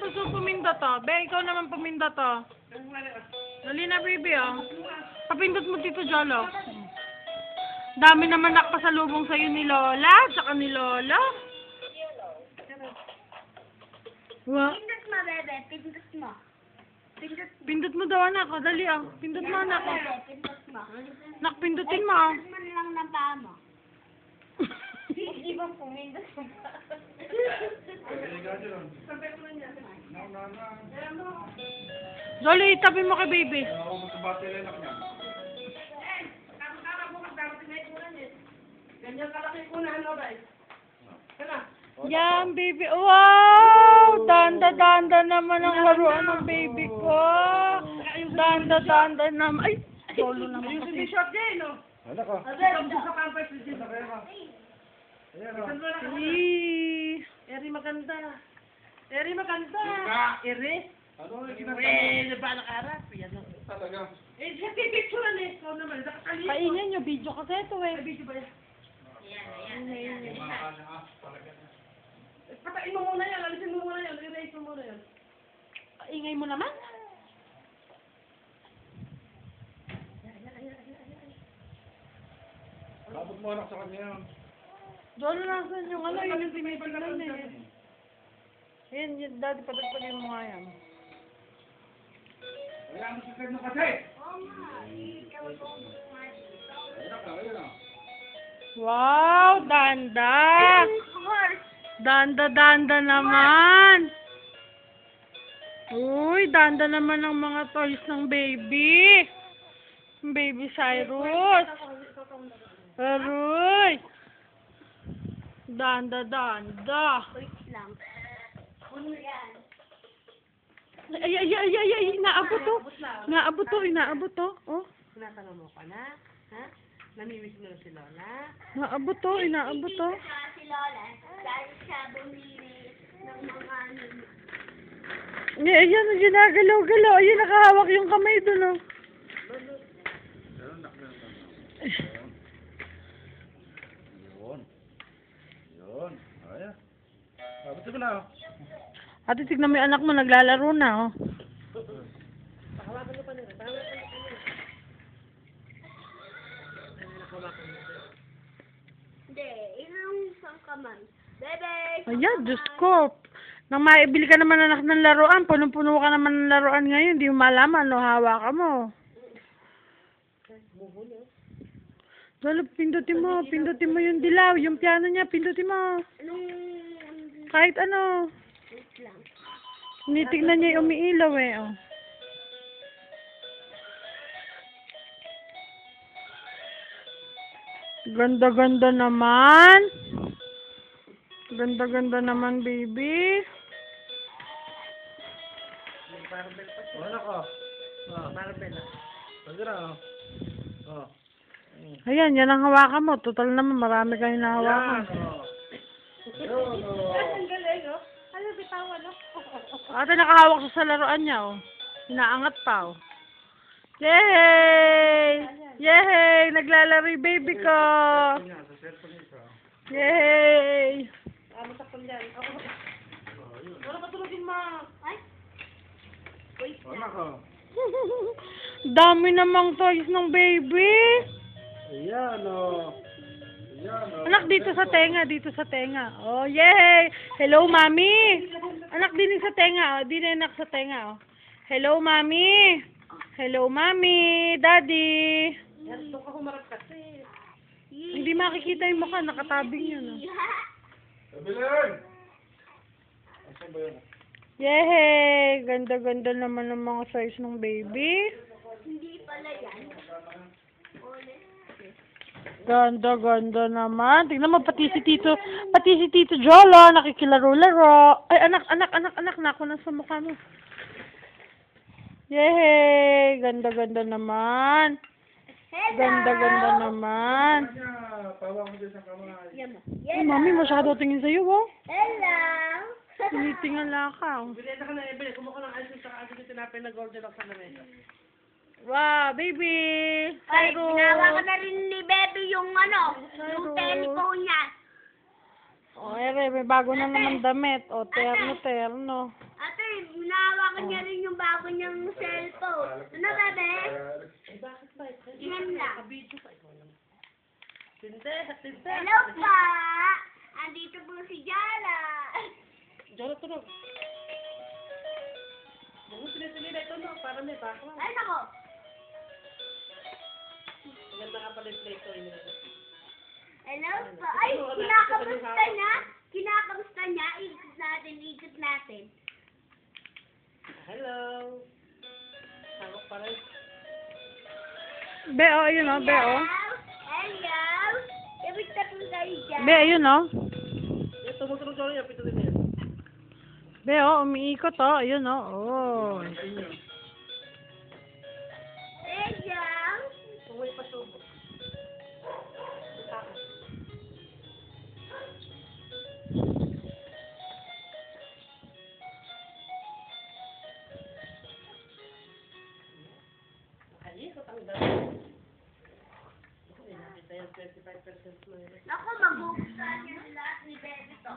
susunod pumindot to. Be, ikaw naman pumindot to. Dali na, baby, oh. Papindot mo dito, Jolo. Dami naman nakapasalubong sa'yo ni Lola, tsaka ni Lolo. Wa? Pindot mo, bebe. Pindot mo. Pindot mo. Pindot mo daw, anak. O, dali, oh. Pindot mo, anak. Oh. Bebe, pindot mo. Nak, pindutin mo, oh. Pindot mo lang ng paa mo. Hindi ba pumindot mo? Jolo, itabi mo kay baby. Yan, baby. Wow! Danda-danda naman ang laruan ng baby ko. Danda-danda naman. Ay! Jolo naman kasi. Ano ka? Eee. Eri maganda. Eri maganda. Eri? Ano yung Eh, ba nakaharap? Yan o. talaga? Eh, siya pipicturean eh. Ikaw naman, nakakalimutan. Paingay nyo, video kasi ito eh. Video ba yan? Talaga. Patayin mo muna yan. Alisin mo muna yan. I-erase mo muna yan. Paingay mo naman. Labot mo anak sa kanya yun. Jolo, nasan yung ano, yun yung tinitignan eh. Yan, yun, daddy, patagpagin mo nga yan. Kaya mo si Fred na kasi! Oo nga. Ikaw po. Ayan ka, ayan na. Wow, danda! Horse. Danda-danda naman! Uy, danda naman ang mga toys ng baby! Baby Cyrus! Aroy! Danda-danda! Wait lang. Ano yan? Ay, inaabot to! Inaabot to! Oh, Tinatanong mo ka na? Ha? Namimiss mo na si Lola? inaabot to! Si Lola. Dahil siya bumili ng mga ano. Ayan, ginagalaw-galaw. Ayun, nakahawak yung kamay doon, oh. Yun. Yun. Ayan. Labot mo na. Ate, tignan mo yung anak mo, naglalaro na, oh. Pakawakan mo pa nila. Pakawakan mo pa nila. Ano nakawakan mo? Hindi. Ilang isang kamay. Bebe! Ayan, Diyos ko. Nang maibili ka naman anak ng laruan, punong-puno ka naman ng laruan ngayon, hindi mo malaman, no, hawakan mo. Jolo, pindutin mo yung dilaw, yung piano niya, pindutin mo. Anong... Kahit ano. Wait lang. Tinitignan niya yung umiilaw eh, oh. Ganda-ganda naman. Ganda-ganda naman, baby. Barbell pa siya. Wala ka. Barbell ah. Pwede na. Oh. Ayan, yan ang hawakan mo. Total naman, marami kayong Yan. nahawakan. Oh. Yun. Oh. Ang galing oh. Ano, bitawan oh. Ate, nakahawak siya sa laruan niya, oh. Inaangat pa, oh. Yay! Yay! Naglalaro yung baby ko! Yan, sa cellphone ito. Yay! Masaktan dyan. Wala patulogin mo. Ay? Wait Wala lang. ka. Dami namang toys ng baby. Ayan, oh. Ayan, oh. Anak, dito sa tenga. Oh, yay! Hello, mami! Anak, din sa tenga, oh. Din anak sa tenga, oh. Hello, mami! Hello, mami! Daddy! Yan, doon ka humarap kasi. Hindi makikita yung mukha, nakatabing yun, oh. Kabilin! Asan ba yun? Yay! Ganda-ganda naman ng mga size ng baby. Hindi pala yan. Ulit. Ganda-ganda naman. Tingnan mo, pati si Tito Jolo, nakikilaro-laro. Ay, anak, naku na sa mukha mo. Yay! Ganda-ganda naman. Hello! Ganda-ganda naman. Kanya, pawa mo dyan sa kamay. Yan mo. Ay, mami, masyado tingin sa'yo, oh. Hello! Tinitingala ka, oh. Bilhin ka na ibili. Kumuha ng ice cream sa akin yung tinapin na golden ako sa lamesa. Wow, baby! Ay, Cyrus! ginawa ko na rin ni Bebe yung ano, yung Cyrus. telephone niya. Oh, ere, may bago na naman damit. Oh, terno. Ate, Hinahawakan niya rin yung bago niyang cellphone. Ano, bebe? Eh, bakit ba? Yan lang. Nakabidyo pa. Ikaw lang. Tinte, tinte. Hello pa! Andito po si Jala. Diyan na tunog. Yung sinisili na ito, no? Para may background. Ay, nako. Maganda nga pala yung play ko. Hello pa. Ay, kinakamusta niya? Kinakamusta niya? Ikot natin, ikot natin. Hello. Hawak pa rin. Be, oh, ayun oh, be, oh. Hello. Kapit na po kayo dyan. Be, ayun oh. Yung tumutunog ko rin, pito din yan. Be, oh, umiikot oh, ayun oh. Oh. Hello. Umuwi pa subo. Nakayikot ang dami. Ay, nakita yan, 25% na yun. Ako, magbubuksan niya lahat ni Bebe to.